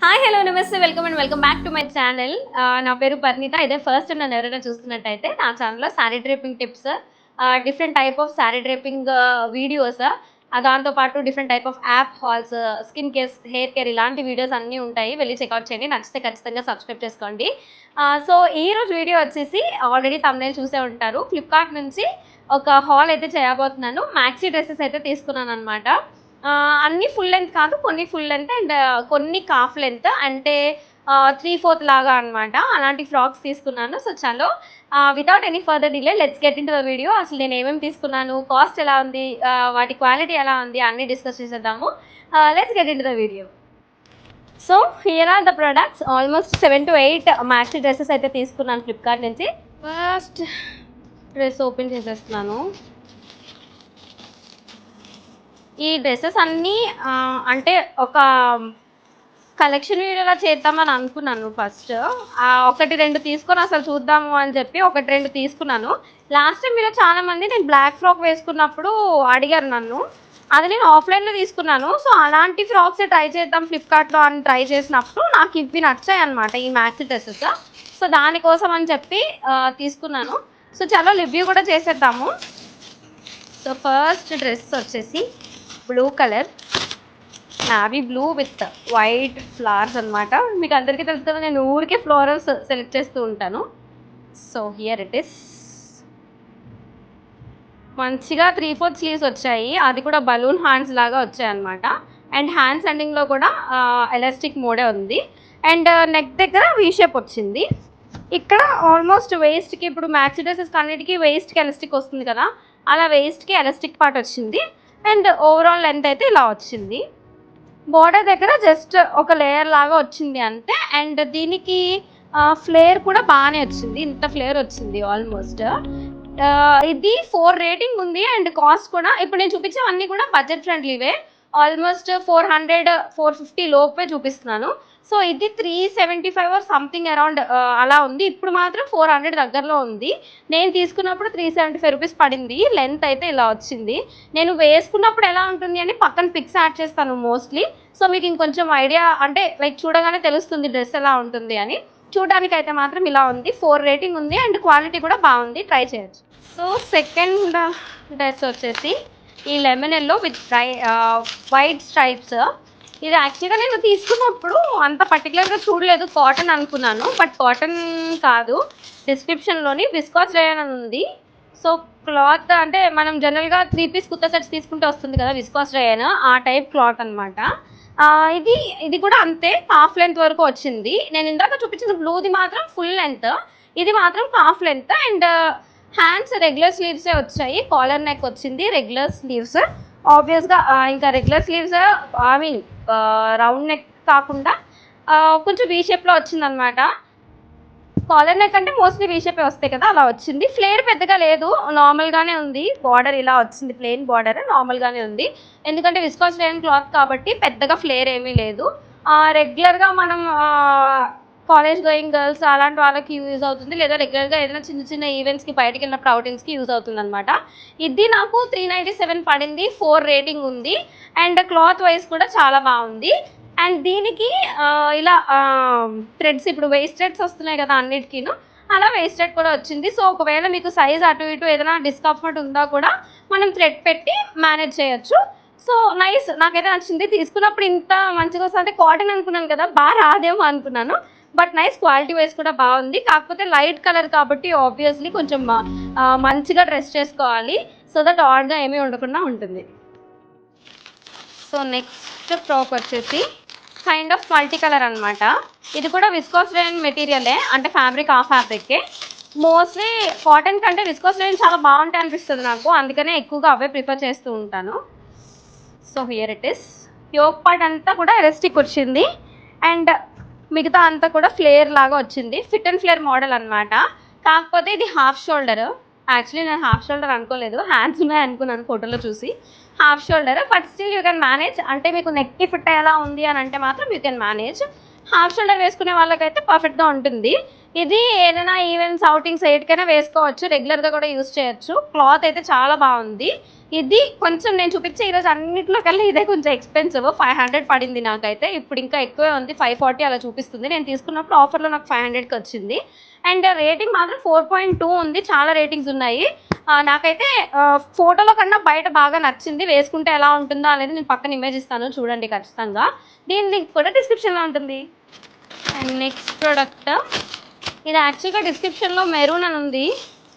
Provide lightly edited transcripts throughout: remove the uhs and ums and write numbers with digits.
Hi hello నమస్తే welcome back to my channel. నా పేరు పర్ణిత. ఇదే ఫస్ట్ నన్ను ఎవరైనా చూస్తున్నట్టయితే నా ఛానల్లో saree draping tips, different type of saree draping videos, దాంతోపాటు different type of app hauls, skin care, hair care ఇలాంటి వీడియోస్ అన్నీ ఉంటాయి. వెళ్ళి చెక్అవుట్ చేయండి. నచ్చితే ఖచ్చితంగా సబ్స్క్రైబ్ చేసుకోండి. సో ఈరోజు వీడియో వచ్చేసి ఆల్రెడీ థంబ్నెయిల్ చూసే ఉంటారు. ఫ్లిప్కార్ట్ నుంచి ఒక హాల్ అయితే చేయబోతున్నాను. మ్యాక్సీ డ్రెస్సెస్ అయితే తీసుకున్నాను అనమాట. అన్నీ ఫుల్ లెంత్ కాదు, కొన్ని ఫుల్ లెంత్ అండ్ కొన్ని హాఫ్ లెంత్, అంటే 3/4 లాగా అనమాట. అలాంటి ఫ్రాక్స్ తీసుకున్నాను. సో చలో without any further delay let's get into the video. అసలు నేను ఏమేమి తీసుకున్నాను, కాస్ట్ ఎలా ఉంది, వాటి క్వాలిటీ ఎలా ఉంది అన్నీ డిస్కస్ చేసేద్దాము. Let's get into the video. So here are the products. Almost 7 to 8 maxi dresses అయితే తీసుకున్నాను ఫ్లిప్కార్ట్ నుంచి. ఫస్ట్ డ్రెస్ ఓపెన్ చేసేస్తున్నాను. ఈ డ్రెస్సెస్ అన్నీ అంటే ఒక కలెక్షన్ వీడియోలా చేద్దామని అనుకున్నాను ఫస్ట్. 1-2 తీసుకొని అసలు చూద్దాము అని చెప్పి 1-2 తీసుకున్నాను. లాస్ట్ టైం మీరు చాలామంది నేను బ్లాక్ ఫ్రాక్ వేసుకున్నప్పుడు అడిగారు నన్ను. అది నేను ఆఫ్లైన్లో తీసుకున్నాను. సో అలాంటి ఫ్రాక్సే ట్రై చేద్దాం ఫ్లిప్కార్ట్లో అని ట్రై చేసినప్పుడు నాకు ఇవి నచ్చాయి అనమాట, ఈ మ్యాక్సీ డ్రెస్సెస్. సో దానికోసం అని చెప్పి తీసుకున్నాను. సో చలో రివ్యూ కూడా చేసేద్దాము. సో ఫస్ట్ డ్రెస్ వచ్చేసి blue colour, navy blue with white flowers అనమాట. మీకు అందరికీ తెలుసు కదా, నేను ఊరికే ఫ్లోరల్స్ సెలెక్ట్ చేస్తూ ఉంటాను. So here it is. మంచిగా 3/4 స్లీవ్స్ వచ్చాయి, అది కూడా బలూన్ హ్యాండ్స్ లాగా వచ్చాయి అనమాట. అండ్ హ్యాండ్స్ ఎండింగ్లో కూడా ఎలాస్టిక్ మోడే ఉంది. అండ్ నెక్ దగ్గర వీ షేప్ వచ్చింది. ఇక్కడ ఆల్మోస్ట్ వేస్ట్కి, ఇప్పుడు మ్యాక్సీ డ్రెస్సెస్ అన్నిటికీ వేస్ట్కి ఎలాస్టిక్ వస్తుంది కదా, అలా వేస్ట్కి ఎలాస్టిక్ పార్ట్ వచ్చింది. అండ్ ఓవరాల్ లెంత్ అయితే ఇలా వచ్చింది. బోర్డర్ దగ్గర జస్ట్ ఒక లేయర్ లాగా వచ్చింది అంతే. అండ్ దీనికి ఫ్లేర్ కూడా బాగానే వచ్చింది, ఇంత ఫ్లేర్ వచ్చింది ఆల్మోస్ట్. ఇది 4 రేటింగ్ ఉంది. అండ్ కాస్ట్ కూడా ఇప్పుడు నేను చూపించేవన్నీ కూడా బడ్జెట్ ఫ్రెండ్లీవే. ఆల్మోస్ట్ 400-450 లోపే చూపిస్తున్నాను. సో ఇది 375 ఆర్ సంథింగ్ అరౌండ్ అలా ఉంది. ఇప్పుడు మాత్రం 400 దగ్గరలో ఉంది. నేను తీసుకున్నప్పుడు 375 రూపీస్ పడింది. లెంత్ అయితే ఇలా వచ్చింది. నేను వేసుకున్నప్పుడు ఎలా ఉంటుంది అని పక్కన పిక్స్ యాడ్ చేస్తాను మోస్ట్లీ. సో మీకు ఇంకొంచెం ఐడియా, అంటే లైక్ చూడగానే తెలుస్తుంది డ్రెస్ ఎలా ఉంటుంది అని. చూడడానికి అయితే మాత్రం ఇలా ఉంది. 4 రేటింగ్ ఉంది అండ్ క్వాలిటీ కూడా బాగుంది, ట్రై చేయొచ్చు. సో సెకండ్ డ్రెస్ వచ్చేసి ఈ lemon yellow with white stripes. ఇది యాక్చువల్గా నేను తీసుకున్నప్పుడు అంత పర్టికులర్గా చూడలేదు, కాటన్ అనుకున్నాను. బట్ కాటన్ కాదు, డిస్క్రిప్షన్లోని విస్కాస్ రేయన్ అని ఉంది. సో క్లాత్ అంటే మనం జనరల్గా 3 పీస్ కుర్తా సెట్స్ తీసుకుంటే వస్తుంది కదా విస్కాస్ రేయన్, ఆ టైప్ క్లాత్ అనమాట. ఇది కూడా అంతే, హాఫ్ లెంత్ వరకు వచ్చింది. నేను ఇందాక చూపించిన బ్లూది మాత్రం ఫుల్ లెంత్, ఇది మాత్రం half length. And hands regular స్లీవ్సే వచ్చాయి, కాలర్ నెక్ వచ్చింది, రెగ్యులర్ స్లీవ్స్. ఆబ్వియస్గా ఇంకా regular sleeves I mean round neck కాకుండా కొంచెం వీ షేప్లో వచ్చిందనమాట. కాలర్ నెక్ అంటే మోస్ట్లీ వీ షేపే వస్తాయి కదా, అలా వచ్చింది. ఫ్లేర్ పెద్దగా లేదు, నార్మల్గానే ఉంది. బార్డర్ ఇలా వచ్చింది, ప్లెయిన్ బార్డర్ నార్మల్గానే ఉంది. ఎందుకంటే విస్కాస్ రేయన్ క్లాత్ కాబట్టి పెద్దగా ఫ్లేర్ ఏమీ లేదు. రెగ్యులర్గా మనం కాలేజ్ గోయింగ్ గర్ల్స్ అలాంటి వాళ్ళకి యూజ్ అవుతుంది, లేదా రెగ్యులర్గా ఏదైనా చిన్న చిన్న ఈవెంట్స్కి బయటకు వెళ్ళినప్పుడు అవుటింగ్స్కి యూజ్ అవుతుంది అనమాట. ఇది నాకు 397 పడింది, 4 రేటింగ్ ఉంది. అండ్ క్లాత్ వైజ్ కూడా చాలా బాగుంది. అండ్ దీనికి ఇలా థ్రెడ్స్, ఇప్పుడు వేస్టెడ్స్ వస్తున్నాయి కదా అన్నిటికీను, అలా వేస్టెడ్ కూడా వచ్చింది. సో ఒకవేళ మీకు సైజ్ అటు ఇటు ఏదైనా డిస్కంఫర్ట్ ఉందా కూడా మనం థ్రెడ్ పెట్టి మేనేజ్ చేయొచ్చు. సో నైస్, నాకైతే నచ్చింది. తీసుకున్నప్పుడు ఇంత మంచిగా వస్తుంది అంటే కాటన్ అనుకున్నాను కదా, బాగా రాదేమో అనుకున్నాను. బట్ నైస్, క్వాలిటీ వైజ్ కూడా బాగుంది. కాకపోతే లైట్ కలర్ కాబట్టి ఆబ్వియస్లీ కొంచెం మంచిగా డ్రెస్ చేసుకోవాలి, సో దట్ ఆడ్గా ఏమీ ఉండకుండా ఉంటుంది. సో నెక్స్ట్ ఫ్రాక్ వచ్చేసి కైండ్ ఆఫ్ మల్టీ కలర్ అనమాట. ఇది కూడా విస్కాస్ రేయన్ మెటీరియలే, అంటే ఫ్యాబ్రిక్ ఆ ఫ్యాబ్రికే. మోస్ట్లీ కాటన్ కంటే విస్కాస్ రేయన్ చాలా బాగుంటాయి అనిపిస్తుంది నాకు, అందుకనే ఎక్కువగా అవే ప్రిఫర్ చేస్తూ ఉంటాను. So here it is. Yoke part అంతా కూడా ఎలాస్టిక్ వచ్చింది. అండ్ మిగతా అంతా కూడా ఫ్లేర్ లాగా వచ్చింది, ఫిట్ అండ్ ఫ్లేర్ మోడల్ అనమాట. కాకపోతే ఇది హాఫ్ షోల్డర్. యాక్చువల్లీ నేను హాఫ్ షోల్డర్ అనుకోలేదు, హ్యాండ్స్ ఉన్నాయి అనుకున్నాను ఫోటోలో చూసి. Half shoulder, but still you can manage. అంటే మీకు నెక్కి ఫిట్ అయ్యేలా ఉంది అని అంటే మాత్రం you can manage. Half shoulder వేసుకునే వాళ్ళకైతే పర్ఫెక్ట్గా ఉంటుంది. ఇది ఏదైనా ఈవెంట్స్, ఔటింగ్స్ ఎయిట్‌కైనా వేసుకోవచ్చు. రెగ్యులర్‌గా కూడా యూజ్ చేయొచ్చు. క్లాత్ అయితే చాలా బావుంది. ఇది కొంచెం నేను చూపించే ఈరోజు అన్నిట్లో కల్లా ఇదే కొంచెం ఎక్స్‌పెన్సివ్. 500 పడింది నాకైతే. ఇప్పుడు ఇంకా ఎక్కువే ఉంది. 540 అలా చూపిస్తుంది. నేను తీసుకున్నప్పుడు ఆఫర్‌లో నాకు 500కి వచ్చింది. అండ్ రేటింగ్ మాత్రం 4.2 ఉంది. చాలా రేటింగ్స్ ఉన్నాయి. నాకైతే ఫోటోలో కన్నా బయట బాగా నచ్చింది. వేసుకుంటే ఎలా ఉంటుందో అనేది నేను పక్కన ఇమేజ్ ఇస్తాను చూడండి ఖచ్చితంగా. దీని లింక్ కూడా డిస్క్రిప్షన్‌లో ఉంటుంది. అండ్ నెక్స్ట్ ప్రొడక్ట్ ఇది యాక్చువల్‌గా డిస్క్రిప్షన్‌లో మెరూన్ అని ఉంది.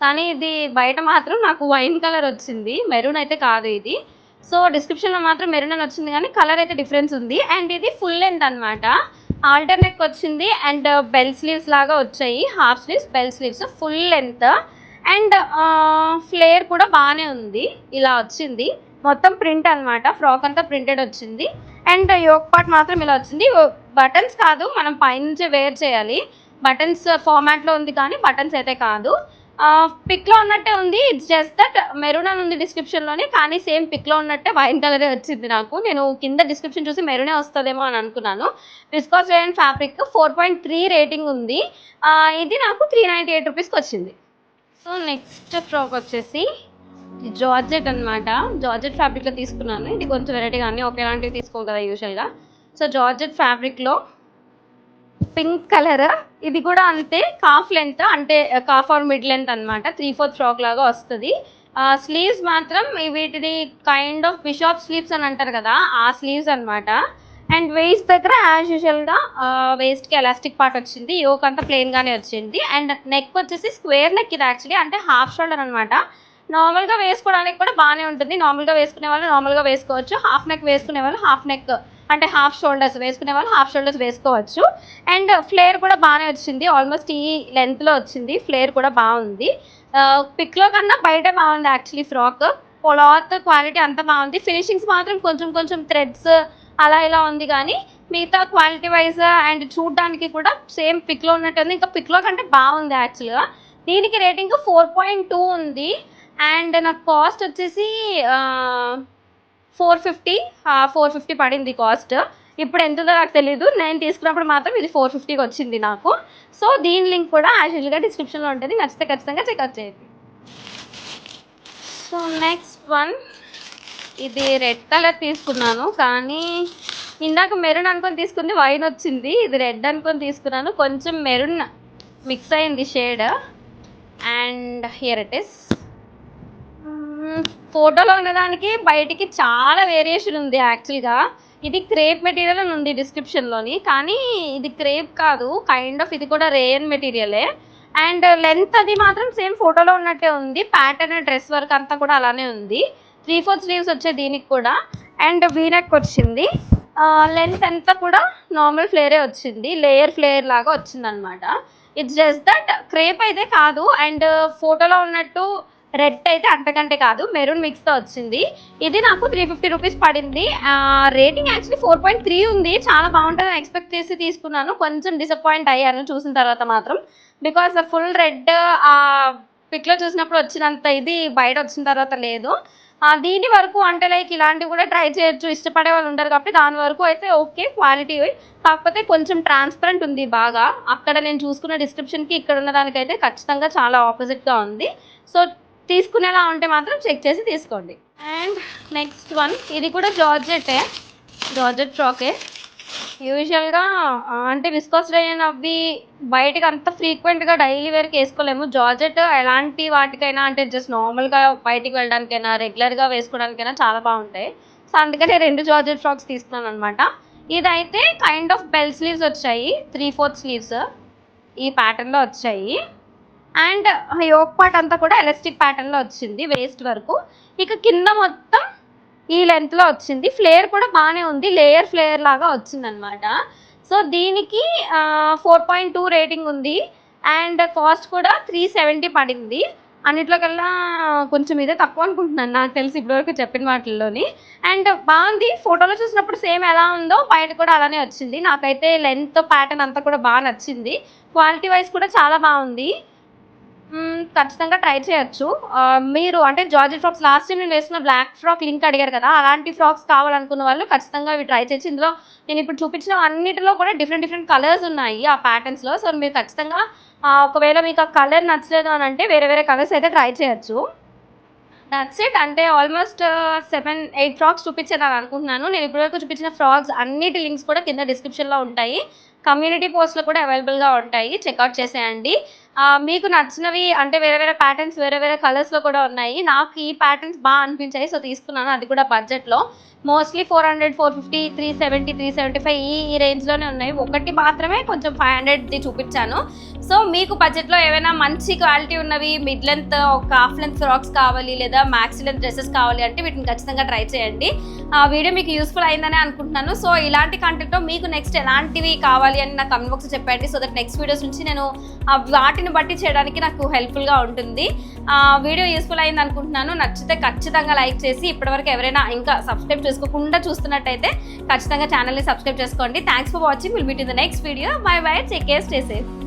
కానీ ఇది బయట మాత్రం నాకు వైన్ కలర్ వచ్చింది. మెరూన్ అయితే కాదు ఇది. సో, డిస్క్రిప్షన్‌లో మాత్రం మెరూన్ అని వచ్చింది కానీ కలర్ అయితే డిఫరెన్స్ ఉంది. అండ్ ఇది ఫుల్ లెంత్ అనమాట. ఆల్టర్ నెక్ వచ్చింది అండ్ బెల్ స్లీవ్స్ లాగా వచ్చాయి. Half sleeves, bell sleeves full length and flare కూడా బాగానే ఉంది. ఇలా వచ్చింది. మొత్తం ప్రింట్ అనమాట. ఫ్రాక్ అంతా ప్రింటెడ్ వచ్చింది. అండ్ యోక్ పార్ట్ మాత్రం ఇలా వచ్చింది. బటన్స్ కాదు, మనం పైనుంచే వేర్ చేయాలి. బటన్స్ ఫార్మాట్లో ఉంది కానీ బటన్స్ అయితే కాదు. పిక్లో ఉన్నట్టే ఉంది. ఇట్స్ జస్ట్ దట్ మెరూన్ అని ఉంది డిస్క్రిప్షన్లోని, కానీ సేమ్ పిక్లో ఉన్నట్టే వైన్ కలరే వచ్చింది నాకు. నేను కింద డిస్క్రిప్షన్ చూసి మెరూనే వస్తుందేమో అని అనుకున్నాను. విస్కాస్ రేయన్ ఫ్యాబ్రిక్ 4.3 రేటింగ్ ఉంది. ఇది నాకు 398 రూపీస్కి వచ్చింది. సో నెక్స్ట్ ఫ్రాక్ వచ్చేసి జార్జెట్ అనమాట. జార్జెట్ ఫ్యాబ్రిక్లో తీసుకున్నాను. ఇది కొంచెం వెరైటీగా, అన్నీ ఒకేలాంటివి తీసుకోవు కదా యూజువల్గా. సో జార్జెట్ ఫ్యాబ్రిక్లో పింక్ కలర్. ఇది కూడా అంతే, కాఫ్ లెంత్, అంటే కాఫ్ ఆర్ మిడ్ లెంత్ అనమాట. 3/4 ఫ్రాక్ లాగా వస్తుంది. స్లీవ్స్ మాత్రం వీటిని కైండ్ ఆఫ్ బిషాప్ స్లీవ్స్ అని అంటారు కదా, ఆ స్లీవ్స్ అనమాట. అండ్ వేస్ట్ దగ్గర యాజ్ యూజువల్గా వేస్ట్కి ఎలాస్టిక్ పార్ట్ వచ్చింది. యోక్ అంతా ప్లెయిన్గానే వచ్చింది. అండ్ నెక్ వచ్చేసి స్క్వేర్ నెక్. ఇది యాక్చువల్లీ అంటే హాఫ్ షోల్డర్ అనమాట. నార్మల్గా వేసుకోవడానికి కూడా బాగానే ఉంటుంది. నార్మల్గా వేసుకునే వాళ్ళు నార్మల్గా వేసుకోవచ్చు. హాఫ్ నెక్ వేసుకునే వాళ్ళు హాఫ్ నెక్, అంటే హాఫ్ షోల్డర్స్ వేసుకునే వాళ్ళు హాఫ్ షోల్డర్స్ వేసుకోవచ్చు. అండ్ ఫ్లేర్ కూడా బాగానే వచ్చింది. ఆల్మోస్ట్ ఈ లెంత్లో వచ్చింది. ఫ్లేర్ కూడా బాగుంది. పిక్లో కన్నా బయట బాగుంది యాక్చువల్లీ ఫ్రాక్. క్లాత్ క్వాలిటీ అంతా బాగుంది. ఫినిషింగ్స్ మాత్రం కొంచెం కొంచెం థ్రెడ్స్ అలా ఇలా ఉంది కానీ మిగతా క్వాలిటీ వైజ్ అండ్ చూడడానికి కూడా సేమ్ పిక్లో ఉన్నట్టుంది. ఇంకా పిక్లో కంటే బాగుంది యాక్చువల్గా. దీనికి రేటింగ్ 4.2 ఉంది. అండ్ నాకు కాస్ట్ వచ్చేసి 450 పడింది కాస్ట్. ఇప్పుడు ఎంతుందో నాకు తెలీదు. నేను తీసుకున్నప్పుడు మాత్రం ఇది 450కి వచ్చింది నాకు. సో దీని లింక్ కూడా యాజ్ యూజువల్గా డిస్క్రిప్షన్లో ఉంటుంది. నచ్చితే ఖచ్చితంగా చెక్అవుట్ చేయండి. సో నెక్స్ట్ వన్, ఇది రెడ్ కలర్ తీసుకున్నాను కానీ ఇందాక మెరూన్ అనుకొని తీసుకుంది, వైన్ వచ్చింది. ఇది రెడ్ అనుకొని తీసుకున్నాను, కొంచెం మెరూన్ మిక్స్ అయింది shade. And here it is. ఫోటోలో ఉన్నదానికి బయటికి చాలా వేరియేషన్ ఉంది యాక్చువల్గా. ఇది క్రేప్ మెటీరియల్ అని ఉంది డిస్క్రిప్షన్లోని, కానీ ఇది క్రేప్ కాదు, కైండ్ ఆఫ్ ఇది కూడా రేయన్ మెటీరియలే. అండ్ లెంత్ అది మాత్రం సేమ్ ఫోటోలో ఉన్నట్టే ఉంది. ప్యాటర్న్, డ్రెస్ వర్క్ అంతా కూడా అలానే ఉంది. 3/4 స్లీవ్స్ వచ్చాయి దీనికి కూడా. అండ్ వీనెక్ వచ్చింది. లెంత్ అంతా కూడా నార్మల్ ఫ్లేరే వచ్చింది. లేయర్ ఫ్లేయర్ లాగా వచ్చింది అనమాట. ఇట్స్ జస్ట్ దట్ క్రేప్ అయితే కాదు. అండ్ ఫోటోలో ఉన్నట్టు రెడ్ అయితే అంతకంటే కాదు, మెరూన్ మిక్స్తో వచ్చింది. ఇది నాకు 350 రూపీస్ పడింది. రేటింగ్ యాక్చువల్లీ 4.3 ఉంది. చాలా బాగుంటుందని ఎక్స్పెక్ట్ చేసి తీసుకున్నాను. కొంచెం డిసప్పాయింట్ అయ్యాను చూసిన తర్వాత మాత్రం. బికాస్ ఫుల్ రెడ్ పిక్లో చూసినప్పుడు వచ్చినంత ఇది బయట వచ్చిన తర్వాత లేదు. దీని వరకు అంటే లైక్ ఇలాంటివి కూడా ట్రై చేయొచ్చు, ఇష్టపడే వాళ్ళు ఉంటారు కాబట్టి దాని వరకు అయితే ఓకే క్వాలిటీ. కాకపోతే కొంచెం ట్రాన్స్పరెంట్ ఉంది బాగా. అక్కడ నేను చూసుకున్న డిస్క్రిప్షన్కి ఇక్కడ ఉన్న దానికైతే ఖచ్చితంగా చాలా ఆపోజిట్గా ఉంది. సో తీసుకునేలా ఉంటే మాత్రం చెక్ చేసి తీసుకోండి. అండ్ నెక్స్ట్ వన్, ఇది కూడా జార్జెట్ ఫ్రాకే. యూజువల్గా అంటే విస్కాస్ రేయన్ అవి బయటకు అంత ఫ్రీక్వెంట్గా డైలీ వేర్కి వేసుకోలేము. జార్జెట్ ఎలాంటి వాటికైనా, అంటే జస్ట్ నార్మల్గా బయటికి వెళ్ళడానికైనా రెగ్యులర్గా వేసుకోవడానికైనా చాలా బాగుంటాయి. సో అందుకని 2 జార్జెట్ ఫ్రాక్స్ తీసుకున్నాను అనమాట. ఇదైతే కైండ్ ఆఫ్ బెల్ స్లీవ్స్ వచ్చాయి. 3/4 స్లీవ్స్ ఈ ప్యాటర్న్లో వచ్చాయి. అండ్ యోక్ పార్ట్ అంతా కూడా ఎలాస్టిక్ ప్యాటర్న్లో వచ్చింది వేస్ట్ వరకు. ఇక కింద మొత్తం ఈ లెంత్లో వచ్చింది. ఫ్లేర్ కూడా బాగానే ఉంది, లేయర్ ఫ్లేయర్ లాగా వచ్చిందనమాట. సో దీనికి 4.2 రేటింగ్ ఉంది. అండ్ కాస్ట్ కూడా 370 పడింది. అన్నిట్లోకల్లా కొంచెం ఇదే తక్కువ అనుకుంటున్నాను నాకు తెలిసి ఇప్పటివరకు చెప్పిన వాటిల్లోని. అండ్ బాగుంది. ఫోటోలో చూసినప్పుడు సేమ్ ఎలా ఉందో బయట కూడా అలానే వచ్చింది. నాకైతే లెంత్ ప్యాటర్న్ అంతా కూడా బాగా నచ్చింది. క్వాలిటీ వైజ్ కూడా చాలా బాగుంది. ఖచ్చితంగా ట్రై చేయొచ్చు. మీరు అంటే జార్జెట్ ఫ్రాక్స్ లాస్ట్ టైమ్ నేను వేసుకున్న బ్లాక్ ఫ్రాక్ లింక్ అడిగారు కదా! అలాంటి ఫ్రాక్స్ కావాలనుకున్న వాళ్ళు ఖచ్చితంగా ఇవి ట్రై చేయొచ్చు. ఇందులో నేనిప్పుడు చూపించిన అన్నిటిలో కూడా డిఫరెంట్ డిఫరెంట్ కలర్స్ ఉన్నాయి ఆ ప్యాటర్న్స్‌లో. సో, మీరు ఖచ్చితంగా ఒకవేళ మీకు ఆ కలర్ నచ్చలేదు అనంటే వేరే వేరే కలర్స్ అయితే ట్రై చేయొచ్చు. That's it. అంటే ఆల్మోస్ట్ 7, 8 ఫ్రాక్స్ చూపించానని అనుకుంటున్నాను. నేను ఇప్పటివరకు చూపించిన ఫ్రాక్స్ అన్నిటి లింక్స్ కూడా కింద డిస్క్రిప్షన్‌లో ఉంటాయి. కమ్యూనిటీ పోస్ట్‌లో కూడా అవైలబుల్‌గా ఉంటాయి. చెక్‌ఔట్ చేసేయండి. మీకు నచ్చినవి అంటే వేరే వేరే ప్యాటర్న్స్ వేరే వేరే కలర్స్‌లో కూడా ఉన్నాయి. నాకు ఈ ప్యాటర్న్స్ అనిపించాయి. సో, తీసుకున్నాను. అది కూడా బడ్జెట్‌లో. మోస్ట్‌లీ 400, 450, 370, 375 ఈ రేంజ్‌లోనే ఉన్నాయి. ఒకటి మాత్రమే కొంచెం 500ది చూపించాను. సో, మీకు బడ్జెట్‌లో ఏవైనా మంచి క్వాలిటీ ఉన్నవి మిడ్ లెంత్, ఒక హాఫ్ లెంత్ ఫ్రాక్స్ కావాలి లేదా మ్యాక్సీ లెంత్ డ్రెసెస్ కావాలి అంటే వీటిని ఖచ్చితంగా ట్రై చేయండి. వీడియో మీకు యూస్‌ఫుల్ అయిందనే అనుకుంటున్నాను. సో, ఇలాంటి కంటెంట్‌లో మీకు నెక్స్ట్ ఎలాంటివి కావాలి అని నాకు కామెంట్ బాక్స్‌లో చెప్పండి. సో దట్ నెక్స్ట్ వీడియోస్ నుంచి నేను వాటిని బట్టి చేయడానికి నాకు హెల్ప్‌ఫుల్‌గా ఉంటుంది. వీడియో యూస్‌ఫుల్ అయింది అనుకుంటున్నాను. నచ్చితే ఖచ్చితంగా లైక్ చేసి ఇప్పటివరకు ఎవరైనా ఇంకా సబ్స్క్రైబ్ చేసుకోకుండా చూస్తున్నట్టయితే ఖచ్చితంగా ఛానల్‌ని సబ్స్క్రైబ్ చేసుకోండి. Thanks for watching. Will meet in the next video. By by. Take care. Stay safe.